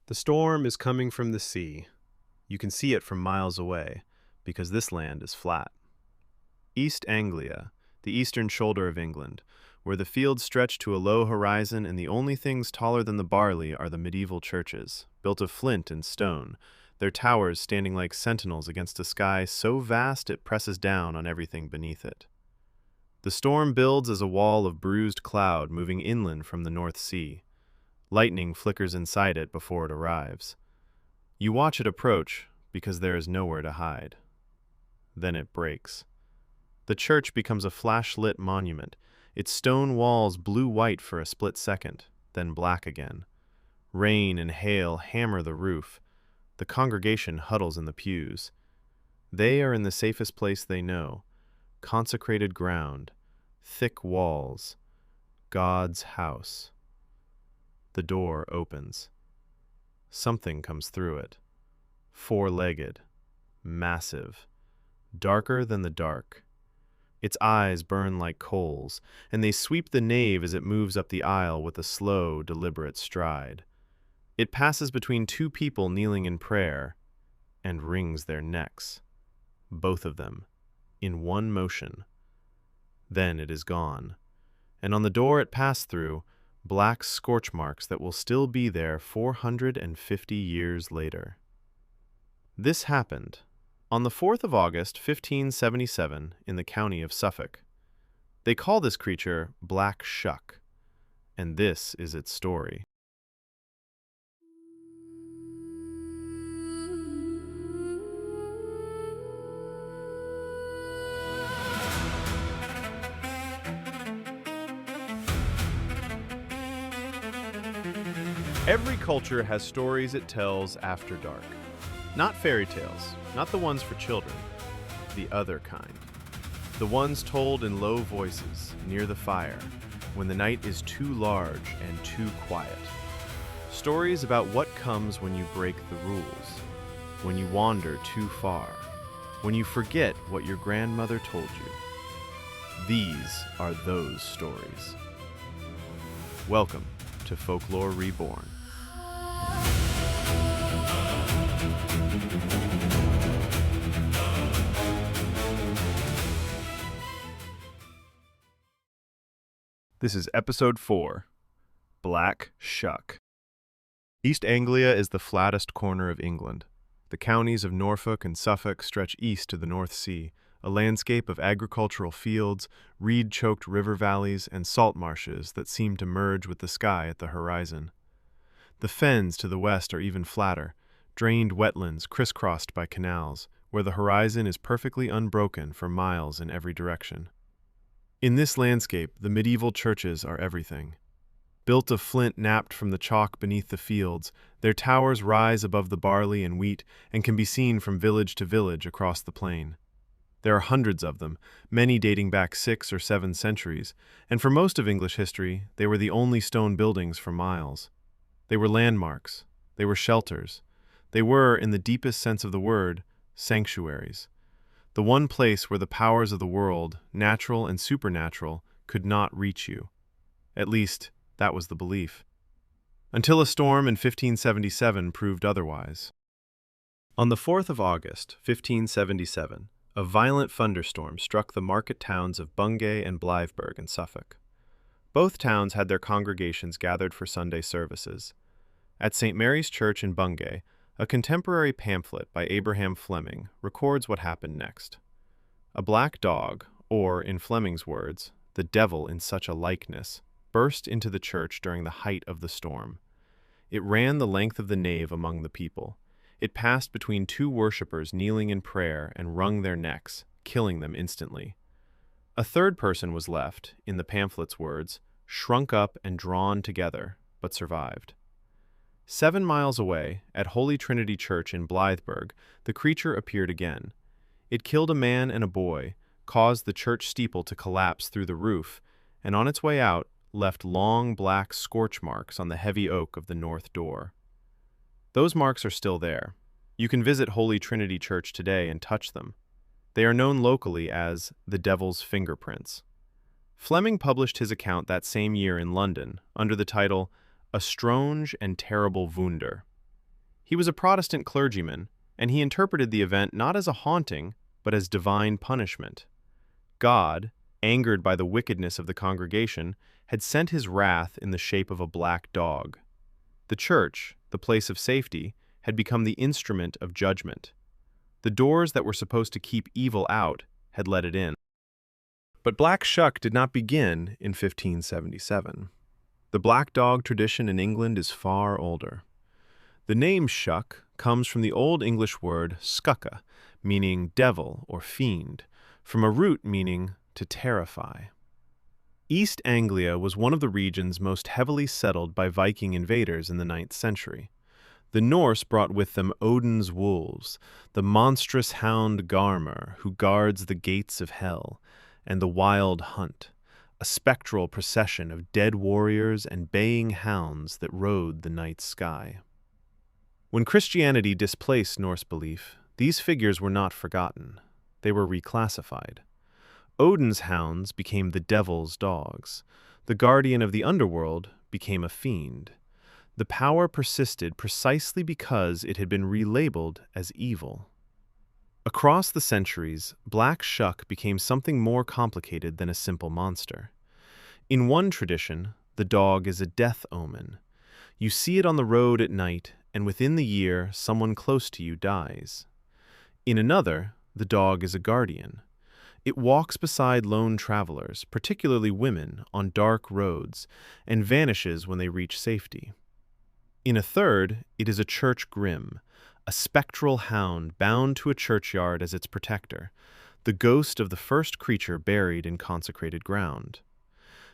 The storm is coming from the sea. You can see it from miles away, because this land is flat. East Anglia, the eastern shoulder of England, where the fields stretch to a low horizon and the only things taller than the barley are the medieval churches, built of flint and stone, their towers standing like sentinels against a sky so vast it presses down on everything beneath it. The storm builds as a wall of bruised cloud moving inland from the North Sea. Lightning flickers inside it before it arrives. You watch it approach because there is nowhere to hide. Then it breaks. The church becomes a flash-lit monument, its stone walls blue-white for a split second, then black again. Rain and hail hammer the roof. The congregation huddles in the pews. They are in the safest place they know, consecrated ground, thick walls, God's house. The door opens. Something comes through it. Four-legged, massive, darker than the dark. Its eyes burn like coals, and they sweep the nave as it moves up the aisle with a slow, deliberate stride. It passes between two people kneeling in prayer and wrings their necks, both of them, in one motion. Then it is gone, and on the door it passed through, black scorch marks that will still be there 450 years later. This happened on the 4th of August, 1577, in the county of Suffolk. They call this creature Black Shuck, and this is its story. Every culture has stories it tells after dark. Not fairy tales, not the ones for children, the other kind. The ones told in low voices, near the fire, when the night is too large and too quiet. Stories about what comes when you break the rules, when you wander too far, when you forget what your grandmother told you. These are those stories. Welcome to Folklore Reborn. This is Episode 4, Black Shuck. East Anglia is the flattest corner of England. The counties of Norfolk and Suffolk stretch east to the North Sea, a landscape of agricultural fields, reed-choked river valleys, and salt marshes that seem to merge with the sky at the horizon. The fens to the west are even flatter, drained wetlands crisscrossed by canals, where the horizon is perfectly unbroken for miles in every direction. In this landscape, the medieval churches are everything. Built of flint napped from the chalk beneath the fields, their towers rise above the barley and wheat and can be seen from village to village across the plain. There are hundreds of them, many dating back 6 or 7 centuries, and for most of English history, they were the only stone buildings for miles. They were landmarks. They were shelters. They were, in the deepest sense of the word, sanctuaries. The one place where the powers of the world, natural and supernatural, could not reach you. At least, that was the belief. Until a storm in 1577 proved otherwise. On the 4th of August, 1577, a violent thunderstorm struck the market towns of Bungay and Blythburgh in Suffolk. Both towns had their congregations gathered for Sunday services. At St. Mary's Church in Bungay, a contemporary pamphlet by Abraham Fleming records what happened next. A black dog, or, in Fleming's words, the devil in such a likeness, burst into the church during the height of the storm. It ran the length of the nave among the people. It passed between 2 worshippers kneeling in prayer and wrung their necks, killing them instantly. A third person was left, in the pamphlet's words, shrunk up and drawn together, but survived. 7 miles away, at Holy Trinity Church in Blythburgh, the creature appeared again. It killed a man and a boy, caused the church steeple to collapse through the roof, and on its way out, left long black scorch marks on the heavy oak of the north door. Those marks are still there. You can visit Holy Trinity Church today and touch them. They are known locally as the Devil's Fingerprints. Fleming published his account that same year in London under the title A Strange and Terrible Wunder. He was a Protestant clergyman, and he interpreted the event not as a haunting, but as divine punishment. God, angered by the wickedness of the congregation, had sent his wrath in the shape of a black dog. The church, the place of safety, had become the instrument of judgment. The doors that were supposed to keep evil out had let it in. But Black Shuck did not begin in 1577. The black dog tradition in England is far older. The name Shuck comes from the Old English word scucca, meaning devil or fiend, from a root meaning to terrify. East Anglia was one of the regions most heavily settled by Viking invaders in the 9th century. The Norse brought with them Odin's wolves, the monstrous hound Garmr, who guards the gates of hell, and the wild hunt, a spectral procession of dead warriors and baying hounds that rode the night sky. When Christianity displaced Norse belief, these figures were not forgotten. They were reclassified. Odin's hounds became the devil's dogs. The guardian of the underworld became a fiend. The power persisted precisely because it had been relabeled as evil. Across the centuries, Black Shuck became something more complicated than a simple monster. In one tradition, the dog is a death omen. You see it on the road at night, and within the year, someone close to you dies. In another, the dog is a guardian. It walks beside lone travelers, particularly women, on dark roads, and vanishes when they reach safety. In a third, it is a church grim, a spectral hound bound to a churchyard as its protector, the ghost of the first creature buried in consecrated ground.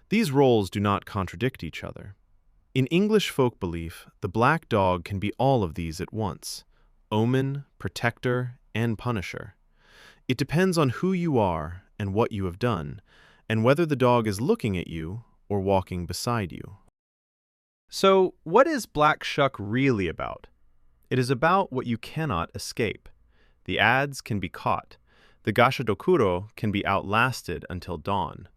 These roles do not contradict each other. In English folk belief, the black dog can be all of these at once: omen, protector, and punisher. It depends on who you are and what you have done, and whether the dog is looking at you or walking beside you. So, what is Black Shuck really about? It is about what you cannot escape. The ads can be caught. The gashadokuro can be outlasted until dawn.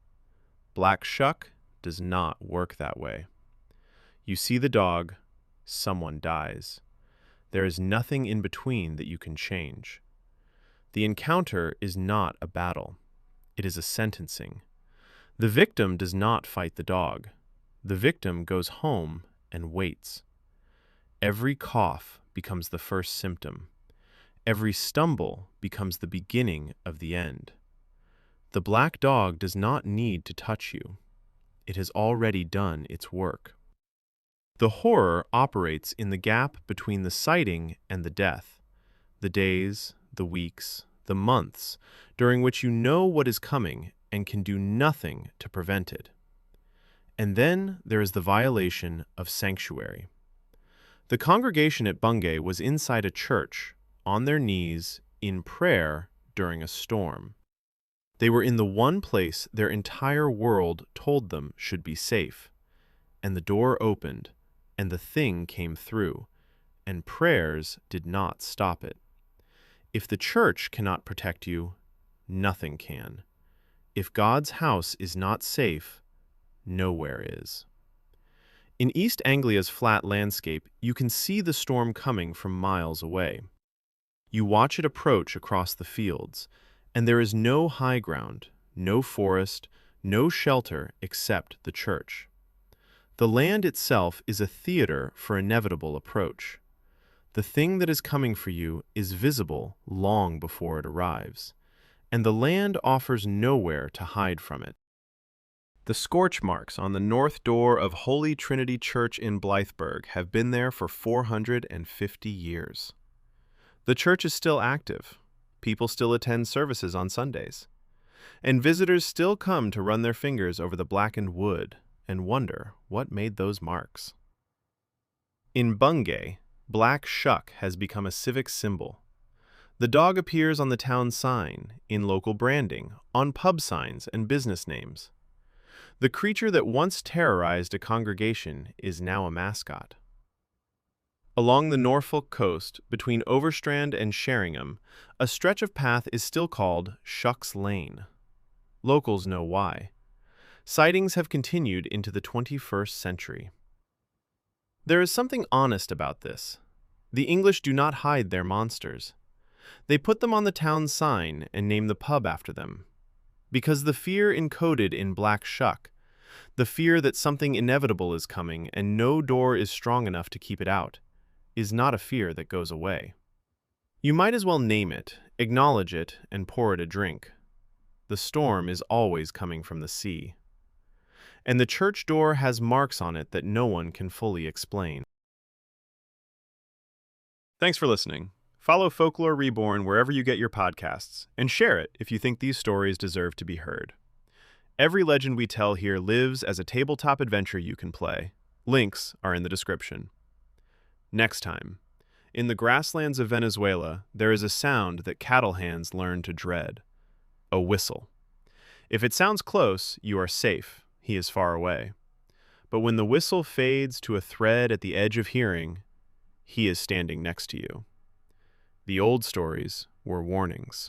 Black Shuck does not work that way. You see the dog, someone dies. There is nothing in between that you can change. The encounter is not a battle. It is a sentencing. The victim does not fight the dog. The victim goes home and waits. Every cough becomes the first symptom. Every stumble becomes the beginning of the end. The black dog does not need to touch you. It has already done its work. The horror operates in the gap between the sighting and the death, the days, the weeks, the months, during which you know what is coming and can do nothing to prevent it. And then there is the violation of sanctuary. The congregation at Bungay was inside a church, on their knees, in prayer during a storm. They were in the one place their entire world told them should be safe. And the door opened, and the thing came through, and prayers did not stop it. If the church cannot protect you, nothing can. If God's house is not safe, nowhere is. In East Anglia's flat landscape, you can see the storm coming from miles away. You watch it approach across the fields, and there is no high ground, no forest, no shelter except the church. The land itself is a theater for inevitable approach. The thing that is coming for you is visible long before it arrives, and the land offers nowhere to hide from it. The scorch marks on the north door of Holy Trinity Church in Blythburgh have been there for 450 years. The church is still active. People still attend services on Sundays. And visitors still come to run their fingers over the blackened wood and wonder what made those marks. In Bungay, Black Shuck has become a civic symbol. The dog appears on the town sign, in local branding, on pub signs and business names. The creature that once terrorized a congregation is now a mascot. Along the Norfolk coast, between Overstrand and Sheringham, a stretch of path is still called Shuck's Lane. Locals know why. Sightings have continued into the 21st century. There is something honest about this. The English do not hide their monsters. They put them on the town sign and name the pub after them. Because the fear encoded in Black Shuck, the fear that something inevitable is coming and no door is strong enough to keep it out, is not a fear that goes away. You might as well name it, acknowledge it, and pour it a drink. The storm is always coming from the sea. And the church door has marks on it that no one can fully explain. Thanks for listening. Follow Folklore Reborn wherever you get your podcasts, and share it if you think these stories deserve to be heard. Every legend we tell here lives as a tabletop adventure you can play. Links are in the description. Next time, in the grasslands of Venezuela, there is a sound that cattle hands learn to dread. A whistle. If it sounds close, you are safe. He is far away. But when the whistle fades to a thread at the edge of hearing, he is standing next to you. The old stories were warnings.